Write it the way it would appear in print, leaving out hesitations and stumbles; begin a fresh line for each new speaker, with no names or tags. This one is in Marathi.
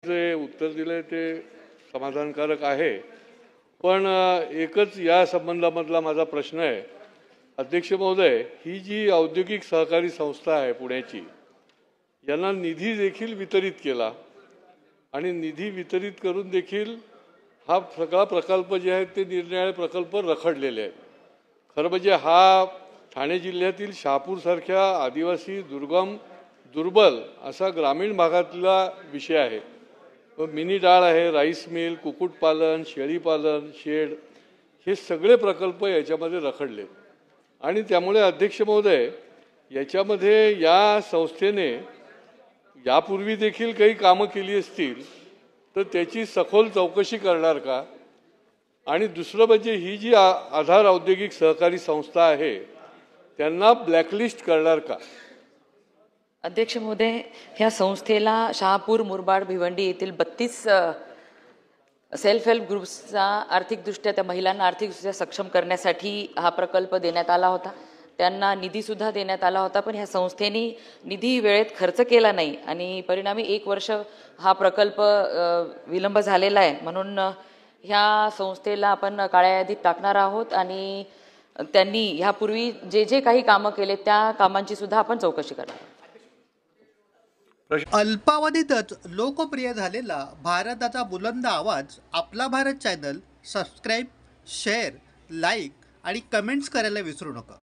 जे उत्तर दिले ते समाधानकारक आहे, पण एकच या संबंधामधला माझा प्रश्न आहे। अध्यक्ष महोदय, ही जी औद्योगिक सहकारी संस्था आहे पुण्याची, यांना निधी देखील वितरित केला आणि निधी वितरित करून देखील हा सगळा प्रकल्प जे आहेत ते निरनिराळे प्रकल्प रखडलेले आहेत। खरं म्हणजे हा ठाणे जिल्ह्यातील शहापूरसारख्या आदिवासी दुर्बल असा ग्रामीण भागातला विषय आहे। मिनी डाळ आहे, राईस मिल, कुक्कुटपालन, शेळीपालन, शेड, हे सगळे प्रकल्प याच्यामध्ये रखडले आणि त्यामुळे अध्यक्ष महोदय, याच्यामध्ये या संस्थेने यापूर्वी देखील काही कामं केली असतील तर त्याची सखोल चौकशी करणार का? आणि दुसरं म्हणजे ही जी आधार औद्योगिक सहकारी संस्था आहे त्यांना ब्लॅकलिस्ट करणार का?
अध्यक्ष महोदय, ह्या संस्थेला शहापूर, मुरबाड, भिवंडी येथील 32 सेल्फ हेल्प ग्रुप्सचा आर्थिकदृष्ट्या त्या महिलांना आर्थिकदृष्ट्या सक्षम करण्यासाठी हा प्रकल्प देण्यात आला होता। त्यांना निधीसुद्धा देण्यात आला होता, पण ह्या संस्थेने निधी वेळेत खर्च केला नाही आणि परिणामी 1 वर्ष हा प्रकल्प विलंब झालेला आहे। म्हणून ह्या संस्थेला आपण काळ्या यादीत टाकणार आहोत आणि त्यांनी ह्यापूर्वी जे काही कामं केले त्या कामांची सुद्धा आपण चौकशी करणार आहोत।
अल्पावधीतच लोकप्रिय झालेला भारताचा बुलंद आवाज आपला Bharat channel subscribe, share, like आणि कमेंट्स करायला विसरू नका।